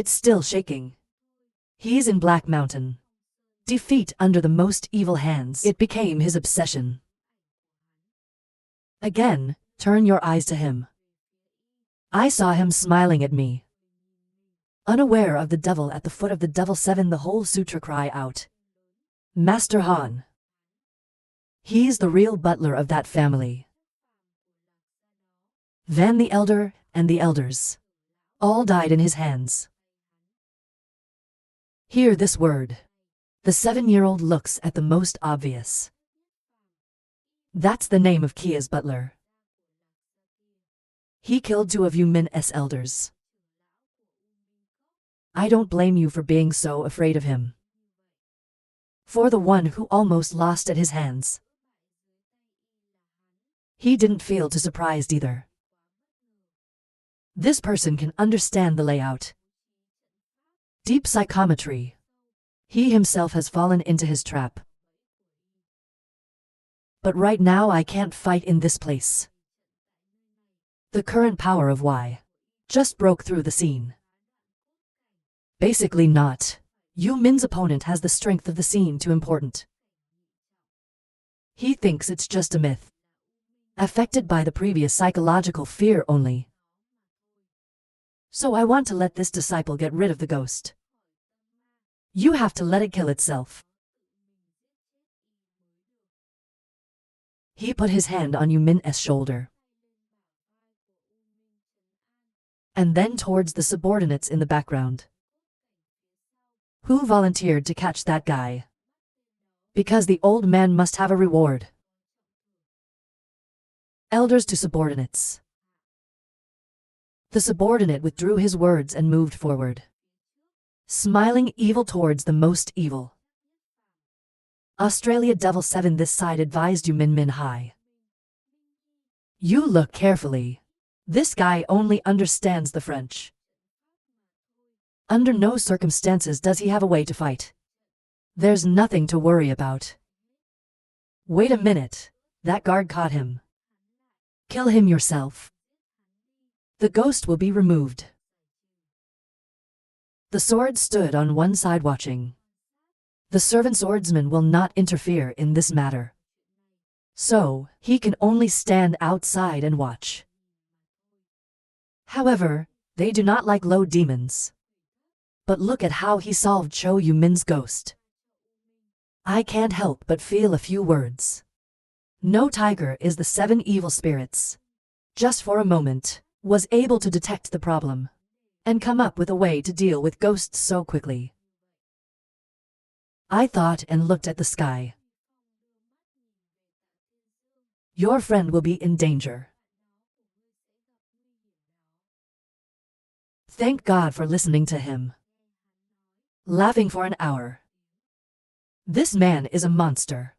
It's still shaking. He's in Black Mountain. Defeat under the most evil hands. It became his obsession. Again, turn your eyes to him. I saw him smiling at me. Unaware of the devil at the foot of the Devil 7, the whole sutra cry out. Master Han. He's the real butler of that family. Van the Elder and the elders all died in his hands. Hear this word. The 7-year-old looks at the most obvious. That's the name of Kia's butler. He killed 2 of Yu Min's elders. I don't blame you for being so afraid of him. For the one who almost lost at his hands. He didn't feel too surprised either. This person can understand the layout. Deep psychometry. He himself has fallen into his trap. But right now I can't fight in this place. The current power of Y just broke through the scene. Basically not. Yu Min's opponent has the strength of the scene too important. He thinks it's just a myth. Affected by the previous psychological fear only. So I want to let this disciple get rid of the ghost. You have to let it kill itself. He put his hand on Yu Min's shoulder. And then towards the subordinates in the background. Who volunteered to catch that guy? Because the old man must have a reward. Elders to subordinates. The subordinate withdrew his words and moved forward. Smiling evil towards the most evil. Australia Devil 7 this side advised Yu Min Hai. You look carefully. This guy only understands the French. Under no circumstances does he have a way to fight. There's nothing to worry about. Wait a minute. That guard caught him. Kill him yourself. The ghost will be removed. The sword stood on one side watching. The servant swordsman will not interfere in this matter. So, he can only stand outside and watch. However, they do not like low demons. But look at how he solved Cho Yu Min's ghost. I can't help but feel a few words. No tiger is the 7 evil spirits. Just for a moment, was able to detect the problem. And come up with a way to deal with ghosts so quickly. I thought and looked at the sky. Your friend will be in danger. Thank God for listening to him. Laughing for an hour. This man is a monster.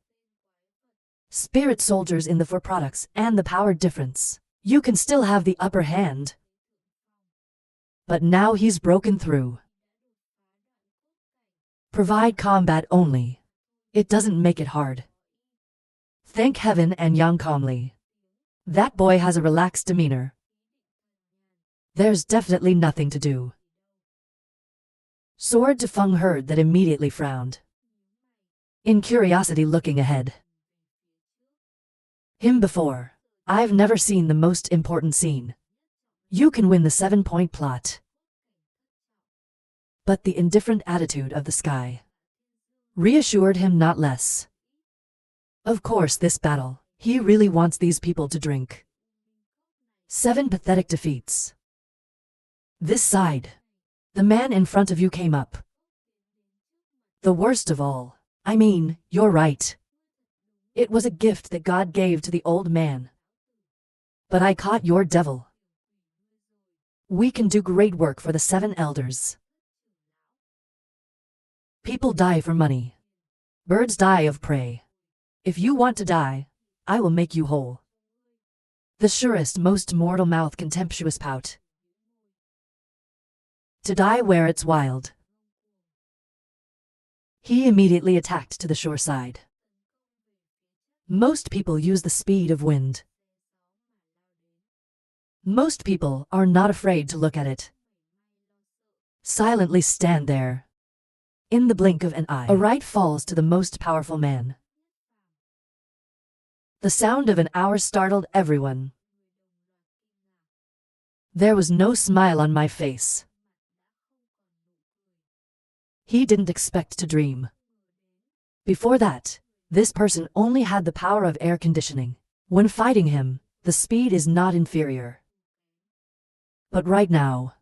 Spirit soldiers in the 4 products and the power difference. You can still have the upper hand. But now he's broken through. Provide combat only. It doesn't make it hard. Thank heaven and Yang calmly. That boy has a relaxed demeanor. There's definitely nothing to do. Sword to Feng heard that immediately frowned. In curiosity looking ahead. Him before. I've never seen the most important scene. You can win the 7-point plot. But the indifferent attitude of the sky reassured him not less. Of course this battle, he really wants these people to drink. 7 pathetic defeats. This side. The man in front of you came up. The worst of all. I mean, you're right. It was a gift that God gave to the old man. But I caught your devil. We can do great work for the 7 elders. People die for money. Birds die of prey. If you want to die, I will make you whole. The surest, most mortal mouth contemptuous pout. To die where it's wild. He immediately attacked to the shore side. Most people use the speed of wind. Most people are not afraid to look at it. silently stand there. In the blink of an eye, a right falls to the most powerful man. The sound of an hour startled everyone. There was no smile on my face. He didn't expect to dream. Before that, this person only had the power of air conditioning. When fighting him, the speed is not inferior. But right now,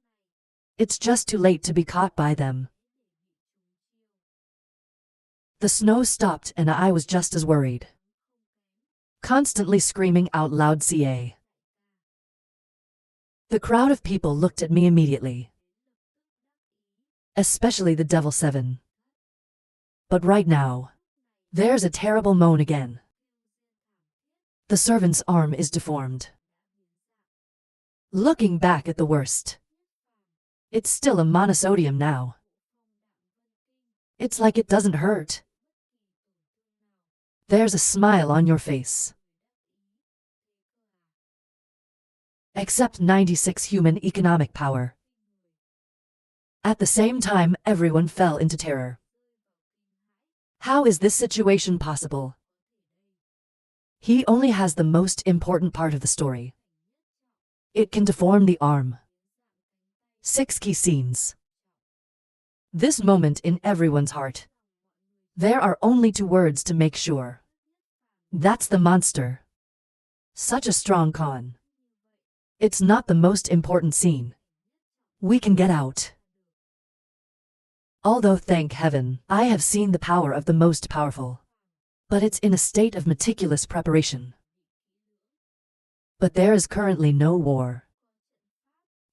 it's just too late to be caught by them. The snow stopped and I was just as worried. Constantly screaming out loud CA. The crowd of people looked at me immediately. Especially the Devil 7. But right now, there's a terrible moan again. The servant's arm is deformed. Looking back at the worst, it's still a monosodium now. It's like it doesn't hurt. There's a smile on your face. Except 96 human economic power. At the same time, everyone fell into terror. How is this situation possible? He only has the most important part of the story. It can deform the arm. 6 key scenes. This moment in everyone's heart. There are only 2 words to make sure. That's the monster. Such a strong con. It's not the most important scene. We can get out. Although thank heaven, I have seen the power of the most powerful. But it's in a state of meticulous preparation. But there is currently no war.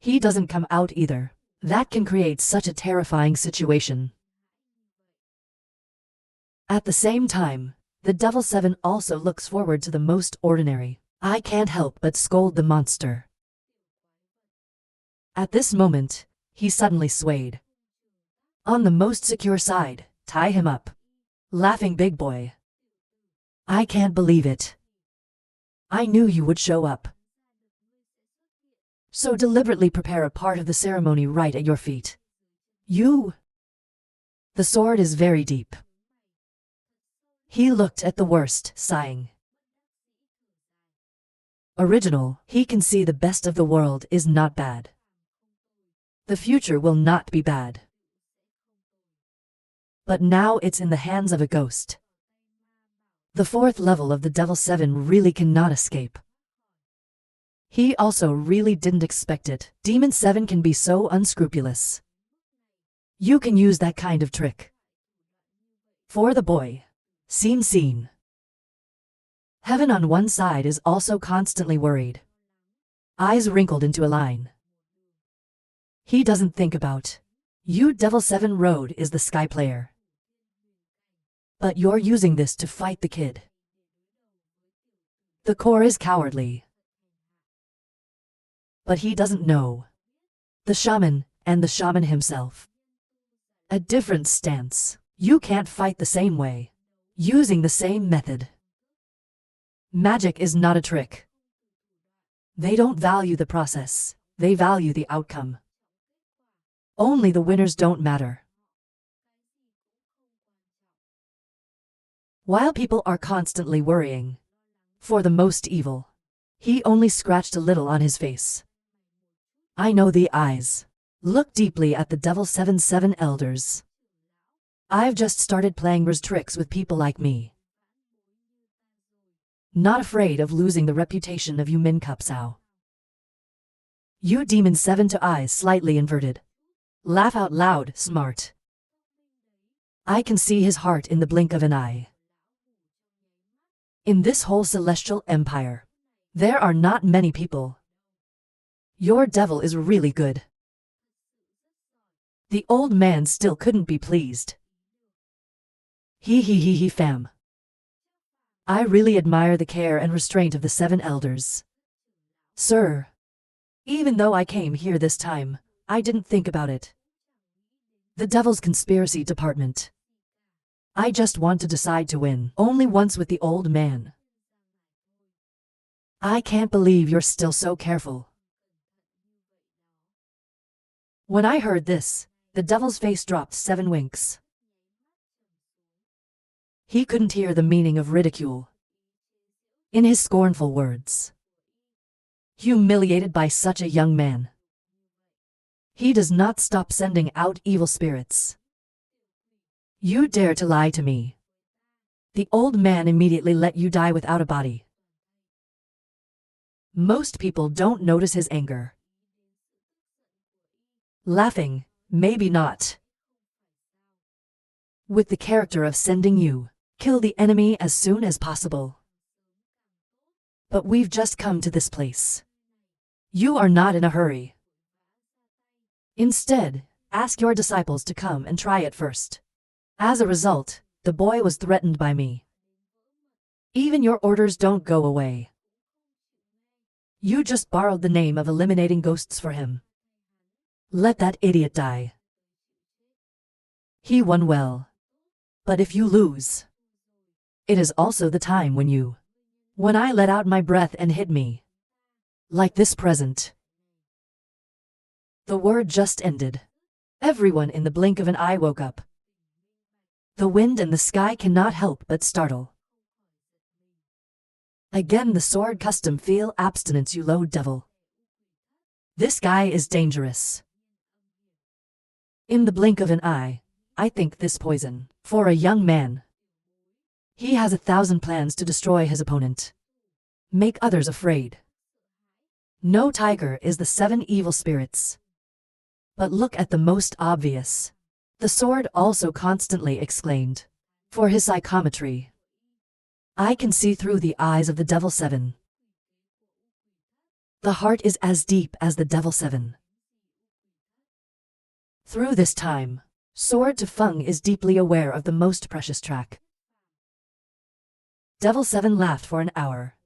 He doesn't come out either. That can create such a terrifying situation. At the same time, the Devil 7 also looks forward to the most ordinary. I can't help but scold the monster. At this moment, he suddenly swayed. On the most secure side, tie him up. Laughing big boy. I can't believe it. I knew you would show up. So deliberately prepare a part of the ceremony right at your feet. You. The sword is very deep. He looked at the worst, sighing. Original, he can see the best of the world is not bad. The future will not be bad. But now it's in the hands of a ghost. The 4th level of the Devil 7 really cannot escape. He also really didn't expect it. Demon 7 can be so unscrupulous. You can use that kind of trick. For the boy. Scene. Heaven on one side is also constantly worried. Eyes wrinkled into a line. He doesn't think about you. Devil 7 Road is the sky player. But you're using this to fight the kid. The core is cowardly. But he doesn't know. The shaman, and the shaman himself. A different stance. You can't fight the same way. Using the same method. Magic is not a trick. They don't value the process, they value the outcome. Only the winners don't matter. While people are constantly worrying for the most evil, he only scratched a little on his face. I know the eyes. Look deeply at the Devil 7 elders. I've just started playing R's tricks with people like me. Not afraid of losing the reputation of you Min Cup Sao. You Demon 7 to eyes slightly inverted. Laugh out loud, smart. I can see his heart in the blink of an eye. In this whole celestial empire, there are not many people. Your devil is really good. The old man still couldn't be pleased. He fam. I really admire the care and restraint of the 7 elders. Sir. Even though I came here this time, I didn't think about it. The Devil's Conspiracy Department. I just want to decide to win only once with the old man. I can't believe you're still so careful. When I heard this, The devil's face dropped 7 winks. He couldn't hear the meaning of ridicule in his scornful words. Humiliated by such a young man, he does not stop sending out evil spirits. You dare to lie to me? The old man immediately let you die without a body. Most people don't notice his anger. Laughing, maybe not. With the character of sending you, kill the enemy as soon as possible. But we've just come to this place. You are not in a hurry. Instead, ask your disciples to come and try it first. As a result, the boy was threatened by me. Even your orders don't go away. You just borrowed the name of eliminating ghosts for him. Let that idiot die. He won well. But if you lose, it is also the time when I let out my breath and hit me. Like this present. The word just ended. Everyone in the blink of an eye woke up. The wind and the sky cannot help but startle. Again the sword custom feel abstinence, you low devil. This guy is dangerous. In the blink of an eye, I think this poison, for a young man. He has 1,000 plans to destroy his opponent. Make others afraid. No tiger is the 7 evil spirits. But look at the most obvious. The sword also constantly exclaimed. For his psychometry. I can see through the eyes of the Devil 7. The heart is as deep as the Devil 7. Through this time, Sword to Feng is deeply aware of the most precious track. Devil 7 laughed for an hour.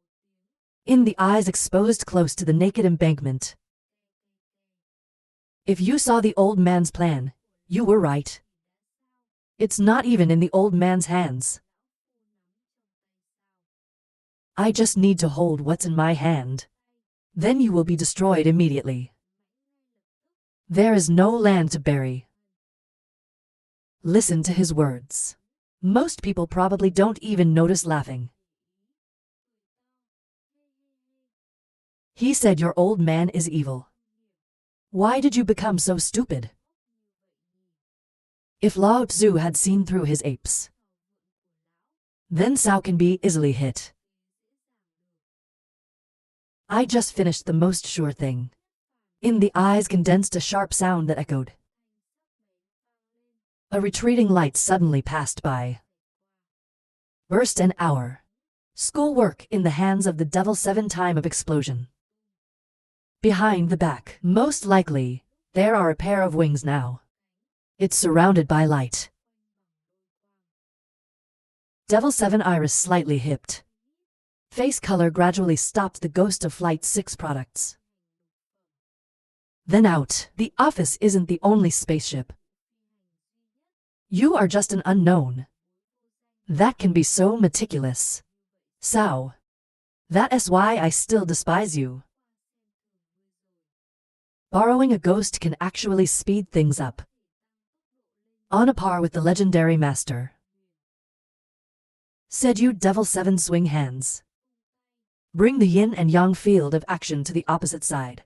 In the eyes exposed close to the naked embankment. If you saw the old man's plan, you were right. It's not even in the old man's hands. I just need to hold what's in my hand. Then you will be destroyed immediately. There is no land to bury. Listen to his words. Most people probably don't even notice laughing. He said your old man is evil. Why did you become so stupid? If Lao Tzu had seen through his apes, then Cao can be easily hit. I just finished the most sure thing. In the eyes condensed a sharp sound that echoed. A retreating light suddenly passed by. Burst an hour. Schoolwork in the hands of the Devil 7 time of explosion. Behind the back, most likely, there are a pair of wings now. It's surrounded by light. Devil 7 iris slightly hipped. Face color gradually stopped the ghost of Flight 6 products. Then out. The office isn't the only spaceship. You are just an unknown. That can be so meticulous. Cao. That's why I still despise you. Borrowing a ghost can actually speed things up. On a par with the legendary master. Said you Devil 7 swing hands. Bring the yin and yang field of action to the opposite side.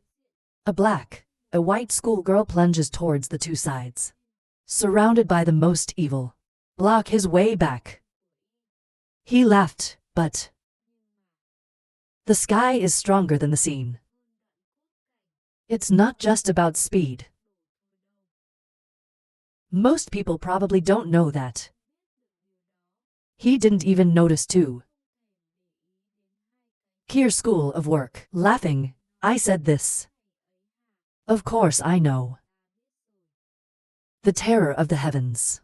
A white schoolgirl plunges towards the 2 sides. Surrounded by the most evil. Block his way back. He laughed, but the sky is stronger than the scene. It's not just about speed. Most people probably don't know that. He didn't even notice too. Kier School of Work, laughing, I said this. Of course I know. The terror of the heavens.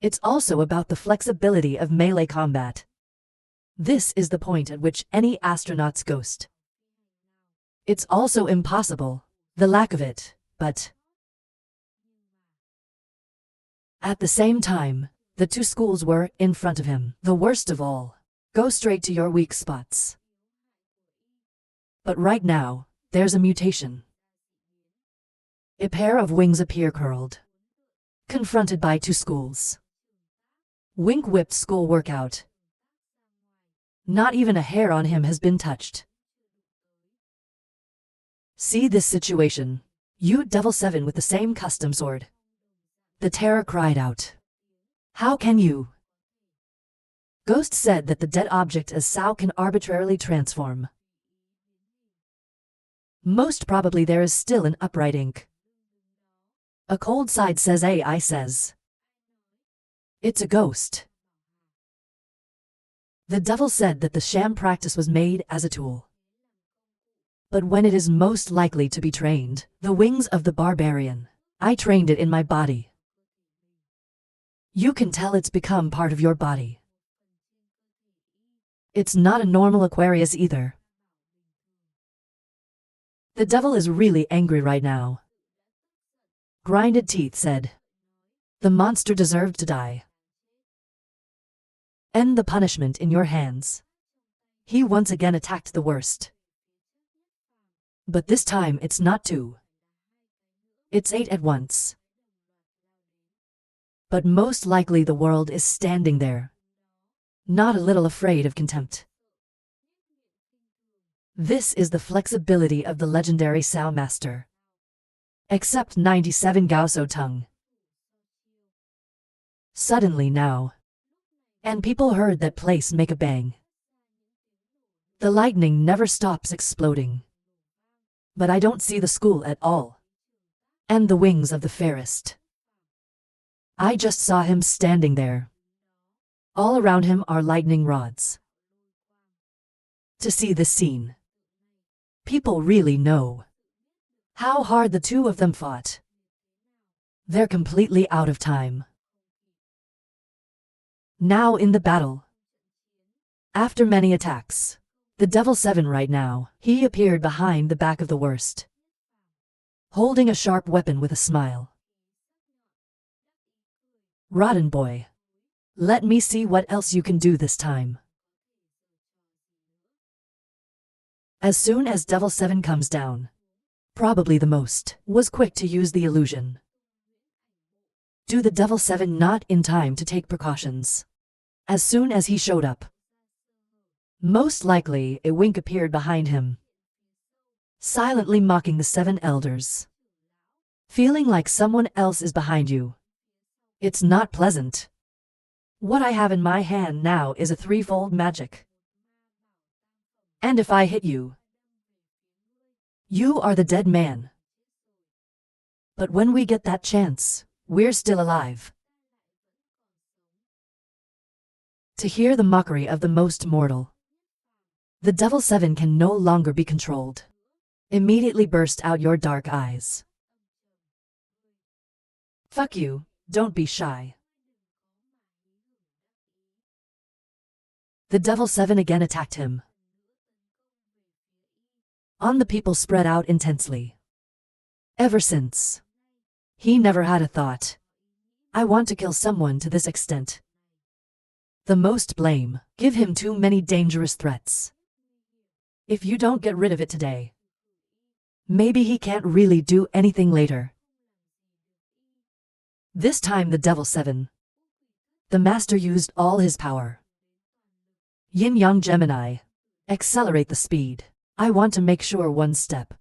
It's also about the flexibility of melee combat. This is the point at which any astronaut's ghost. It's also impossible, the lack of it, but at the same time, the 2 schools were in front of him. The worst of all, go straight to your weak spots. But right now, there's a mutation. A pair of wings appear curled. Confronted by two schools. Wink whipped school workout. Not even a hair on him has been touched. See this situation. You Devil 7 with the same custom sword. The terror cried out. How can you? Ghost said that the dead object as Sao can arbitrarily transform. Most probably there is still an upright ink. A cold side says AI says. It's a ghost. The devil said that the sham practice was made as a tool. But when it is most likely to be trained, the wings of the barbarian, I trained it in my body. You can tell it's become part of your body. It's not a normal Aquarius either. The devil is really angry right now. Grinded teeth said. The monster deserved to die. End the punishment in your hands. He once again attacked the worst. But this time it's not 2. It's 8 at once. But most likely the world is standing there, not a little afraid of contempt. This is the flexibility of the legendary Sao Master. Except 97 Gaoso tongue. Suddenly now. And people heard that place make a bang. The lightning never stops exploding. But I don't see the school at all. And the wings of the fairest. I just saw him standing there. All around him are lightning rods. To see this scene. People really know how hard the two of them fought. They're completely out of time. Now in the battle. After many attacks. The Devil 7 right now, he appeared behind the back of the worst. Holding a sharp weapon with a smile. Rotten boy. Let me see what else you can do this time. As soon as Devil 7 comes down, probably the most, was quick to use the illusion. Do the Devil 7 not in time to take precautions? As soon as he showed up. Most likely, a wink appeared behind him. Silently mocking the 7 elders. Feeling like someone else is behind you. It's not pleasant. What I have in my hand now is a 3-fold magic. And if I hit you, you are the dead man. But when we get that chance, we're still alive. To hear the mockery of the most mortal. The Devil 7 can no longer be controlled. Immediately burst out your dark eyes. Fuck you, don't be shy. The Devil 7 again attacked him. On the people spread out intensely. Ever since. He never had a thought. I want to kill someone to this extent. The most blame, give him too many dangerous threats. If you don't get rid of it today, maybe he can't really do anything later. This time the Devil 7. The master used all his power. Yin-Yang Gemini. Accelerate the speed. I want to make sure one step.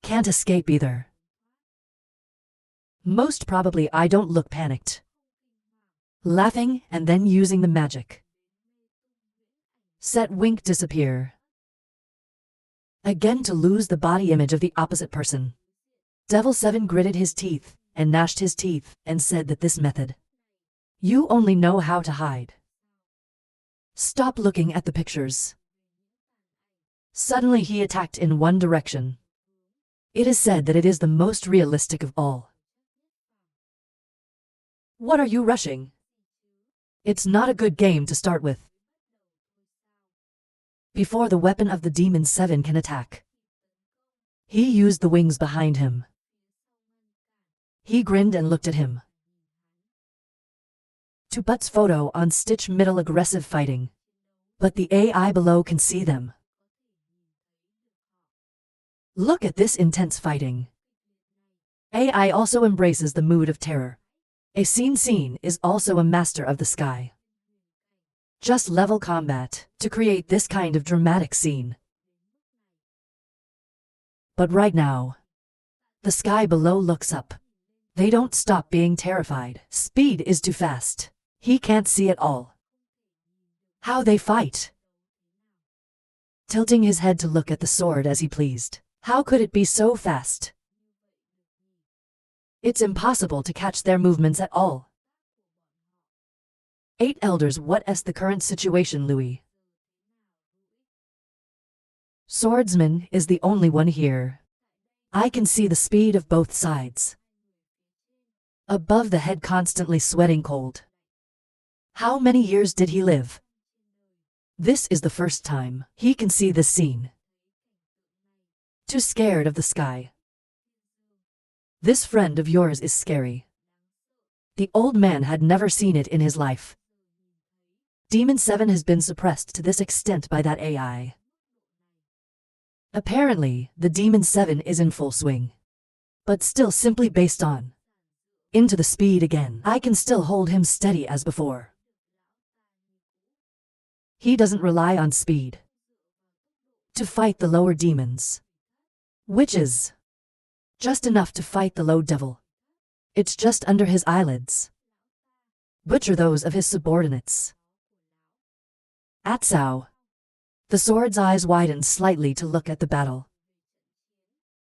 Can't escape either. Most probably I don't look panicked. Laughing and then using the magic. Set wink disappear. Again to lose the body image of the opposite person. Devil 7 gritted his teeth and gnashed his teeth and said that this method. You only know how to hide. Stop looking at the pictures. Suddenly he attacked in one direction. It is said that it is the most realistic of all. What are you rushing? It's not a good game to start with. Before the weapon of the Demon 7 can attack. He used the wings behind him. He grinned and looked at him. To Butt's photo on Stitch middle aggressive fighting. But the AI below can see them. Look at this intense fighting. AI also embraces the mood of terror. A scene is also a master of the sky. Just level combat to create this kind of dramatic scene. But right now, the sky below looks up. They don't stop being terrified. Speed is too fast. He can't see it all. How they fight. Tilting his head to look at the sword as he pleased. How could it be so fast? It's impossible to catch their movements at all. 8 elders, what's the current situation, Louis? Swordsman is the only one here. I can see the speed of both sides. Above the head, constantly sweating cold. How many years did he live? This is the first time he can see this scene. Too scared of the sky. This friend of yours is scary. The old man had never seen it in his life. Demon 7 has been suppressed to this extent by that AI. Apparently, the Demon 7 is in full swing. But still simply based on into the speed again. I can still hold him steady as before. He doesn't rely on speed to fight the lower demons, which is just enough to fight the low devil. It's just under his eyelids. Butcher those of his subordinates. Atsao. The sword's eyes widened slightly to look at the battle.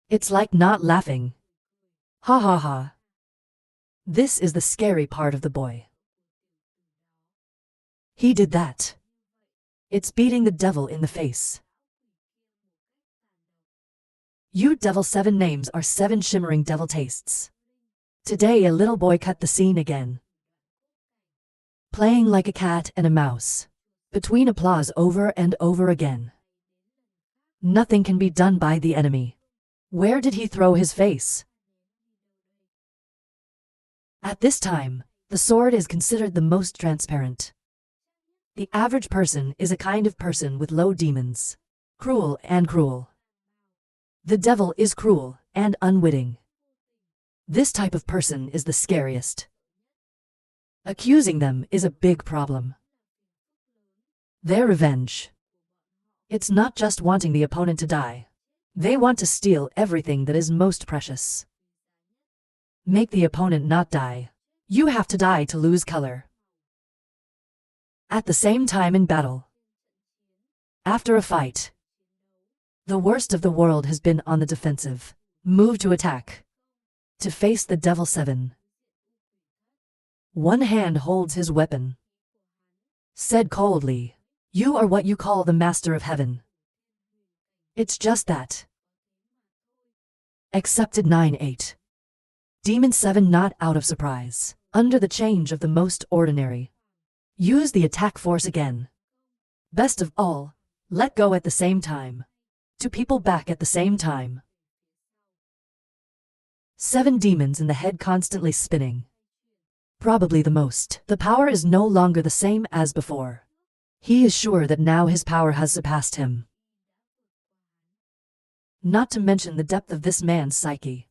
It's like not laughing. Ha ha ha. This is the scary part of the boy. He did that. It's beating the devil in the face. You devil 7 names are 7 shimmering devil tastes. Today a little boy cut the scene again. Playing like a cat and a mouse. Between applause over and over again. Nothing can be done by the enemy. Where did he throw his face? At this time, the sword is considered the most transparent. The average person is a kind of person with low demons. Cruel and cruel. The devil is cruel and unwitting. This type of person is the scariest. Accusing them is a big problem. Their revenge. It's not just wanting the opponent to die. They want to steal everything that is most precious. Make the opponent not die. You have to die to lose color. At the same time in battle. After a fight. The worst of the world has been on the defensive. Move to attack. To face the Devil 7. One hand holds his weapon. Said coldly, "You are what you call the Master of Heaven." It's just that. Accepted 9-8. Demon 7 not out of surprise. Under the change of the most ordinary. Use the attack force again. Best of all, let go at the same time. 2 people back at the same time. 7 demons in the head constantly spinning. Probably the most. The power is no longer the same as before. He is sure that now his power has surpassed him. Not to mention the depth of this man's psyche.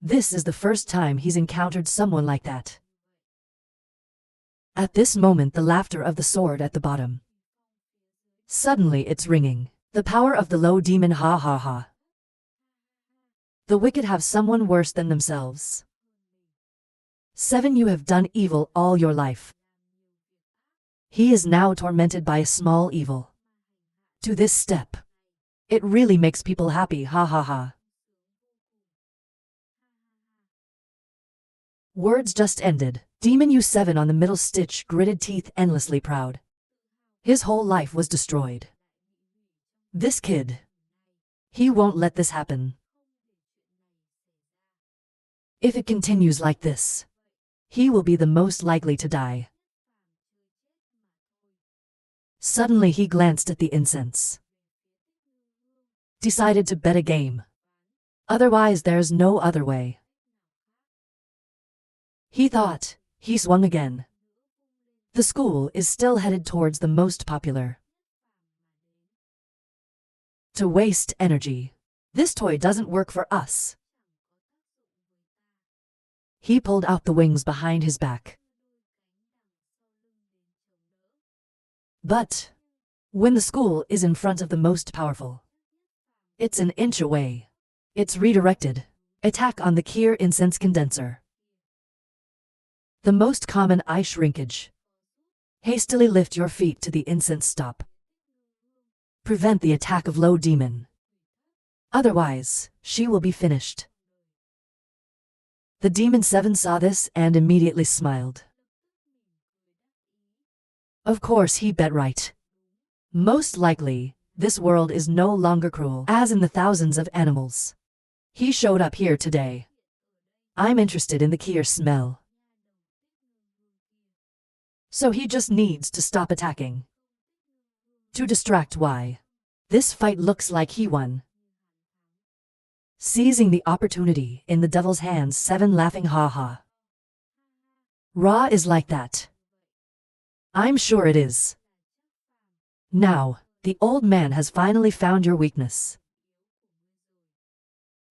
This is the first time he's encountered someone like that. At this moment the laughter of the sword at the bottom. Suddenly it's ringing. The power of the low demon, ha ha ha. The wicked have someone worse than themselves. 7 You have done evil all your life. He is now tormented by a small evil. To this step. It really makes people happy, ha ha ha. Words just ended. Demon U7 on the middle stitch, gritted teeth, endlessly proud. His whole life was destroyed. This kid. He won't let this happen. If it continues like this, he will be the most likely to die. Suddenly he glanced at the incense. Decided to bet a game. Otherwise there's no other way. He thought. He swung again. The school is still headed towards the most popular. To waste energy. This toy doesn't work for us. He pulled out the wings behind his back. But when the school is in front of the most powerful, it's an inch away. It's redirected. Attack on the Kier incense condenser. The most common eye shrinkage. Hastily lift your feet to the incense stop. Prevent the attack of low demon. Otherwise, she will be finished. The Demon 7 saw this and immediately smiled. Of course he bet right. Most likely, this world is no longer cruel as in the thousands of animals. He showed up here today. I'm interested in the Kier smell. So he just needs to stop attacking. To distract why. This fight looks like he won. Seizing the opportunity in the devil's hands, 7 laughing ha ha. Ra is like that. I'm sure it is. Now, the old man has finally found your weakness.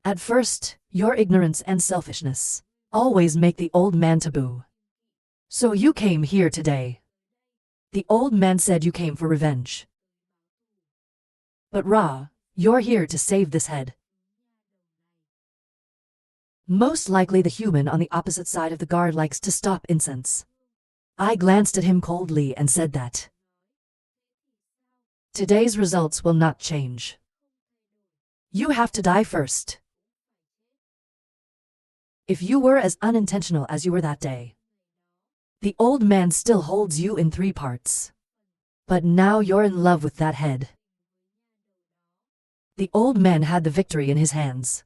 At first, your ignorance and selfishness always make the old man taboo. So you came here today. The old man said you came for revenge. But Ra, you're here to save this head. Most likely the human on the opposite side of the guard likes to stop incense. I glanced at him coldly and said that today's results will not change. You have to die first. If you were as unintentional as you were that day, the old man still holds you in 3 parts. But now you're in love with that head. The old man had the victory in his hands.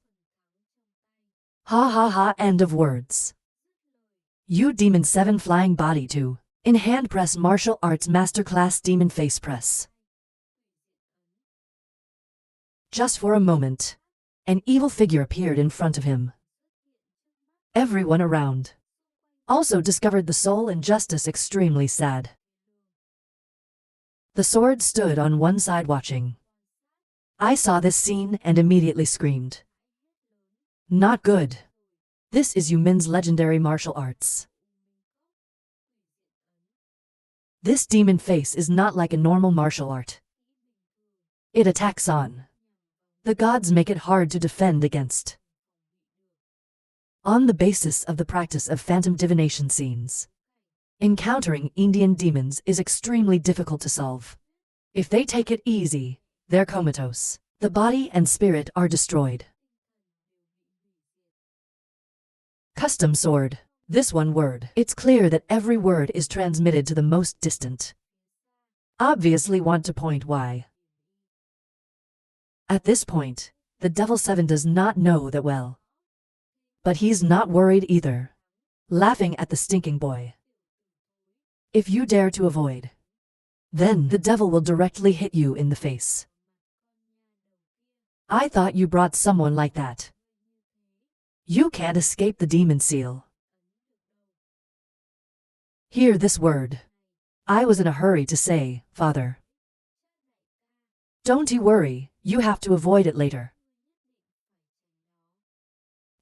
Ha ha ha, end of words. You Demon 7 flying body 2. In hand press martial arts masterclass demon face press. Just for a moment, an evil figure appeared in front of him. Everyone around also discovered the soul and justice extremely sad. The sword stood on one side watching. I saw this scene and immediately screamed. Not good. This is Yumin's legendary martial arts. This demon face is not like a normal martial art. It attacks on. The gods make it hard to defend against. On the basis of the practice of phantom divination scenes, encountering Indian demons is extremely difficult to solve. If they take it easy, they're comatose. The body and spirit are destroyed. Custom sword. This one word. It's clear that every word is transmitted to the most distant. Obviously want to point why. At this point, the Devil 7 does not know that well. But he's not worried either. Laughing at the stinking boy. If you dare to avoid, then the devil will directly hit you in the face. I thought you brought someone like that. You can't escape the demon seal. Hear this word. I was in a hurry to say, Father. Don't you worry, you have to avoid it later.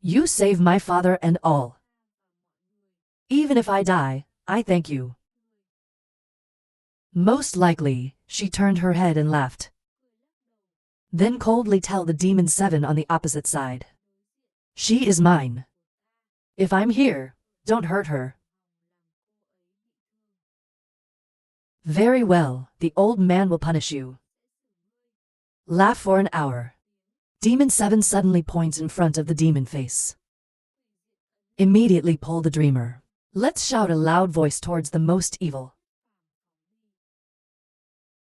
You save my father and all. Even if I die, I thank you. Most likely, she turned her head and laughed. Then coldly tell the Demon 7 on the opposite side. She is mine. If I'm here, don't hurt her. Very well, the old man will punish you. Laugh for an hour. Demon 7 suddenly points in front of the demon face. Immediately pull the dreamer. Let's shout a loud voice towards the most evil.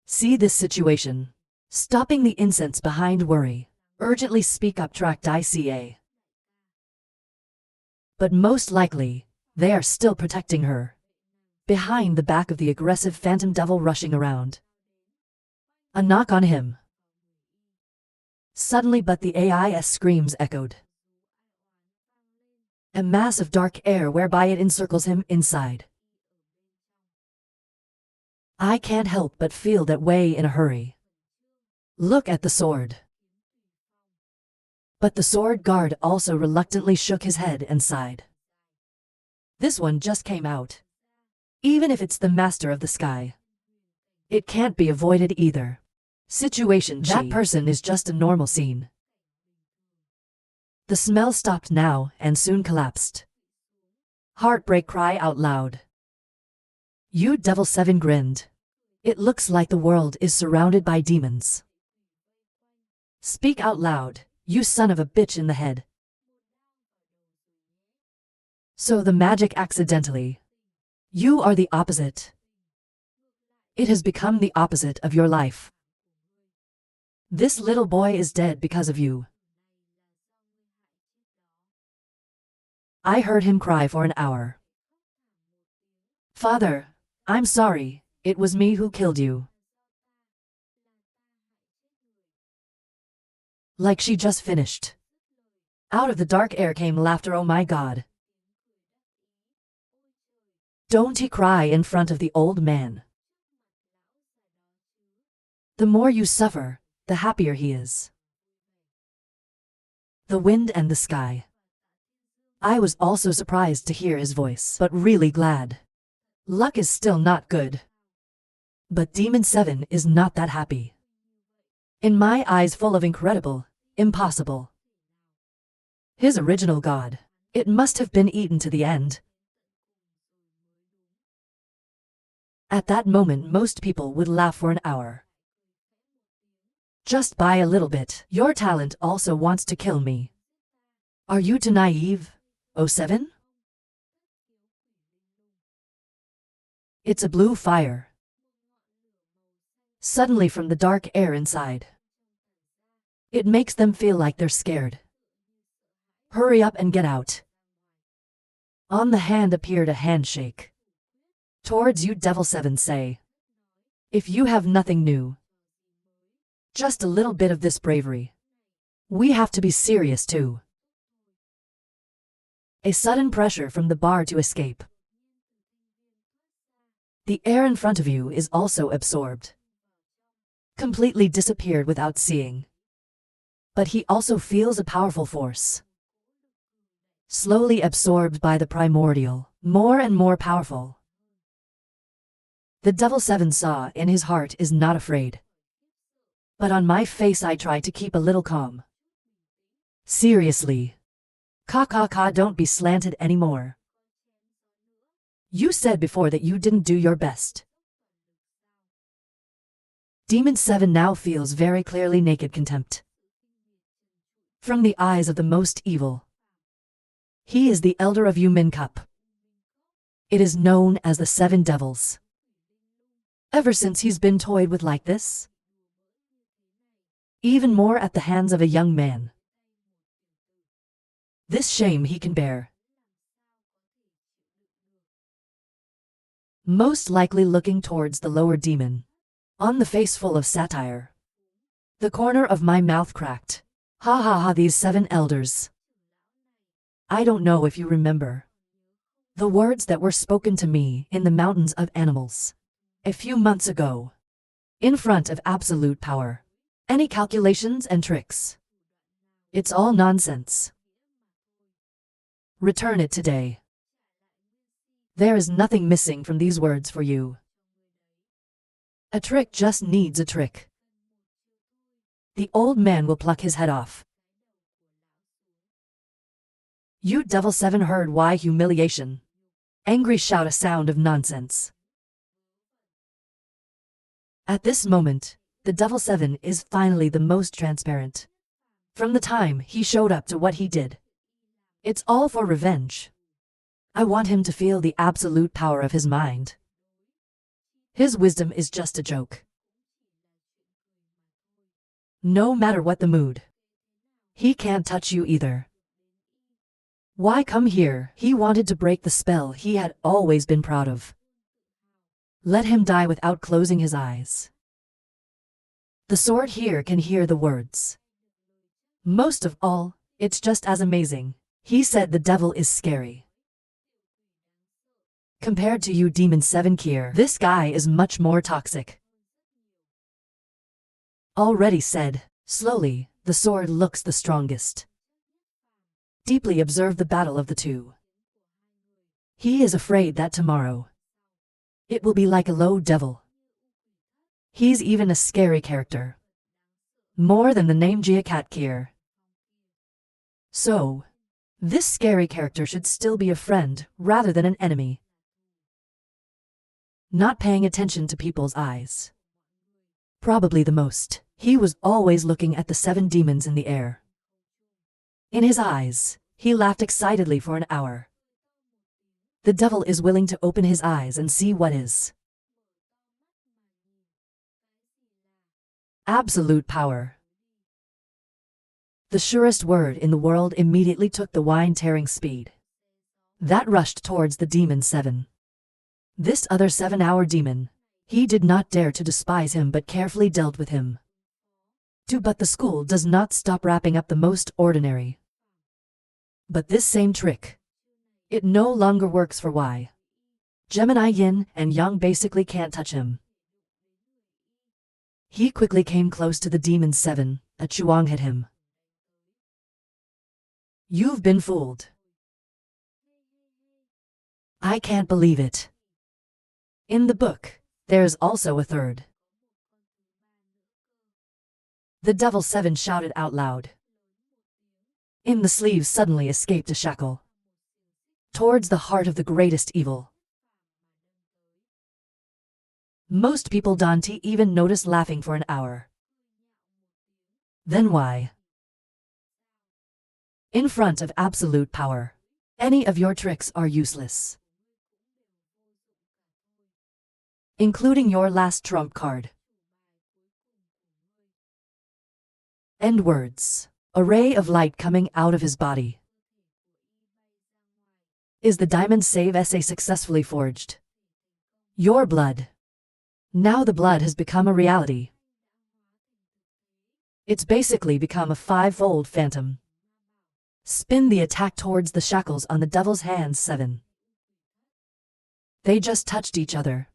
See this situation. Stopping the incense behind worry. Urgently speak up tracked ICA. But most likely, they are still protecting her. Behind the back of the aggressive phantom devil rushing around. A knock on him. Suddenly but the AIS screams echoed. A mass of dark air whereby it encircles him inside. I can't help but feel that way in a hurry. Look at the sword. But the sword guard also reluctantly shook his head and sighed. This one just came out. Even if it's the master of the sky, it can't be avoided either. Situation G. That person is just a normal scene. The smell stopped now and soon collapsed. Heartbreak cry out loud. You Devil 7 grinned. It looks like the world is surrounded by demons. Speak out loud, you son of a bitch in the head. So the magic accidentally. You are the opposite. It has become the opposite of your life. This little boy is dead because of you. I heard him cry for an hour. Father, I'm sorry, it was me who killed you. Like she just finished. Out of the dark air came laughter. Oh my God. Don't he cry in front of the old man. The more you suffer, the happier he is. The wind and the sky. I was also surprised to hear his voice, but really glad. Luck is still not good. But Demon 7 is not that happy. In my eyes full of incredible, impossible. His original god. It must have been eaten to the end. At that moment most people would laugh for an hour. Just by a little bit. Your talent also wants to kill me. Are you too naive, 07? It's a blue fire. Suddenly from the dark air inside. It makes them feel like they're scared. Hurry up and get out. On the hand appeared a handshake. Towards you Devil 7 say. If you have nothing new. Just a little bit of this bravery. We have to be serious too. A sudden pressure from the bar to escape. The air in front of you is also absorbed. Completely disappeared without seeing. But he also feels a powerful force. Slowly absorbed by the primordial, more and more powerful. The Devil 7 saw in his heart is not afraid. But on my face I try to keep a little calm. Seriously. Don't be slanted anymore. You said before that you didn't do your best. Demon 7 now feels very clearly naked contempt. From the eyes of the most evil. He is the elder of Yumin Cup. It is known as the 7 Devils. Ever since he's been toyed with like this. Even more at the hands of a young man. This shame he can bear. Most likely looking towards the lower demon. On the face full of satire. The corner of my mouth cracked. Ha ha ha, these 7 elders. I don't know if you remember. The words that were spoken to me in the mountains of animals. A few months ago. In front of absolute power. Any calculations and tricks. It's all nonsense. Return it today. There is nothing missing from these words for you. A trick just needs a trick. The old man will pluck his head off. You Devil 7 heard why humiliation. Angry shout a sound of nonsense. At this moment, the Devil 7 is finally the most transparent. From the time he showed up to what he did. It's all for revenge. I want him to feel the absolute power of his mind. His wisdom is just a joke. No matter what the mood. He can't touch you either. Why come here? He wanted to break the spell he had always been proud of. Let him die without closing his eyes. The sword here can hear the words. Most of all, it's just as amazing. He said the devil is scary. Compared to you Demon 7 Kier, this guy is much more toxic. Already said, slowly, the sword looks the strongest. Deeply observe the battle of the two. He is afraid that tomorrow it will be like a low devil. He's even a scary character. More than the name Jiakatkir. So, this scary character should still be a friend rather than an enemy. Not paying attention to people's eyes. Probably the most. He was always looking at the 7 demons in the air. In his eyes, he laughed excitedly for an hour. The devil is willing to open his eyes and see what is. Absolute power. The surest word in the world immediately took the wine-tearing speed that rushed towards the demon 7. This other 7-hour demon, he did not dare to despise him but carefully dealt with him. But the school does not stop wrapping up the most ordinary. But this same trick, it no longer works for Y. Gemini Yin and Yang basically can't touch him. He quickly came close to the demon 7, a Chuang hit him. You've been fooled. I can't believe it. In the book, there's also a third. The devil 7 shouted out loud. In the sleeves suddenly escaped a shackle. Towards the heart of the greatest evil. Most people don't even notice laughing for an hour. Then why? In front of absolute power, any of your tricks are useless. Including your last trump card. End words. A ray of light coming out of his body. Is the diamond save essay successfully forged? Your blood. Now the blood has become a reality. It's basically become a 5-fold phantom. Spin the attack towards the shackles on the devil's hands 7. They just touched each other.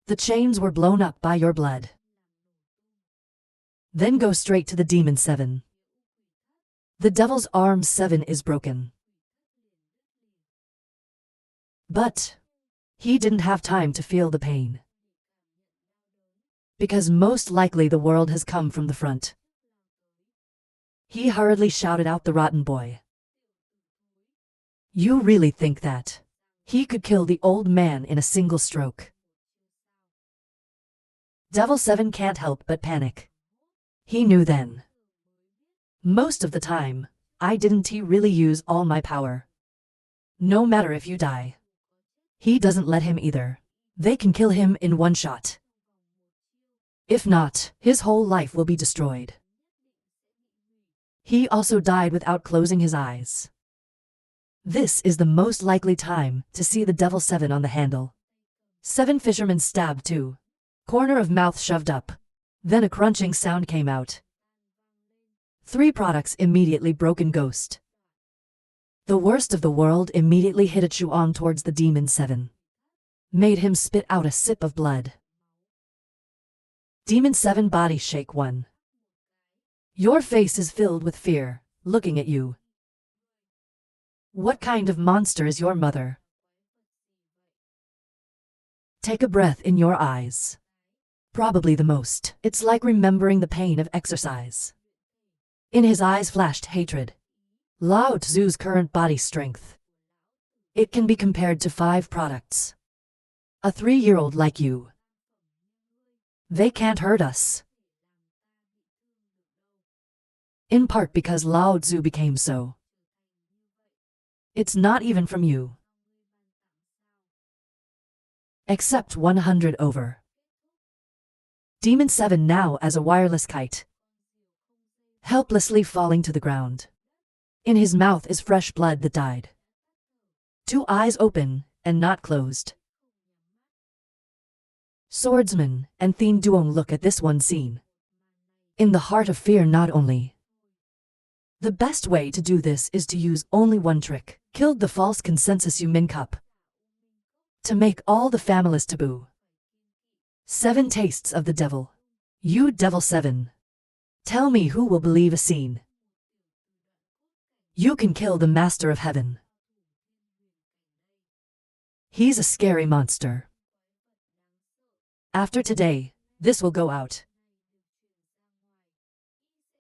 The chains were blown up by your blood. Then go straight to the demon 7. The devil's arm 7 is broken. But he didn't have time to feel the pain. Because most likely the world has come from the front. He hurriedly shouted out the rotten boy. You really think that he could kill the old man in a single stroke? Devil 7 can't help but panic. He knew then. Most of the time, I didn't really use all my power. No matter if you die. He doesn't let him either. They can kill him in one shot. If not, his whole life will be destroyed. He also died without closing his eyes. This is the most likely time to see the devil 7 on the handle. 7 fishermen stabbed too. Corner of mouth shoved up. Then a crunching sound came out. 3 products immediately broken ghost. The worst of the world immediately hit a Chuang towards the demon 7. Made him spit out a sip of blood. Demon 7 body shake 1. Your face is filled with fear, looking at you. What kind of monster is your mother? Take a breath in your eyes. Probably the most. It's like remembering the pain of exercise. In his eyes flashed hatred. Lao Tzu's current body strength. It can be compared to 5 products. A 3-year-old like you. They can't hurt us. In part because Lao Tzu became so. It's not even from you. Except 100 over. Demon 7 now as a wireless kite. Helplessly falling to the ground. In his mouth is fresh blood that died. 2 eyes open and not closed. Swordsman and Thien Duong look at this one scene. In the heart of fear not only. The best way to do this is to use only one trick. Killed the false consensus you min cup. To make all the families taboo. 7 tastes of the devil. You devil 7. Tell me who will believe a scene. You can kill the master of heaven. He's a scary monster. After today, this will go out.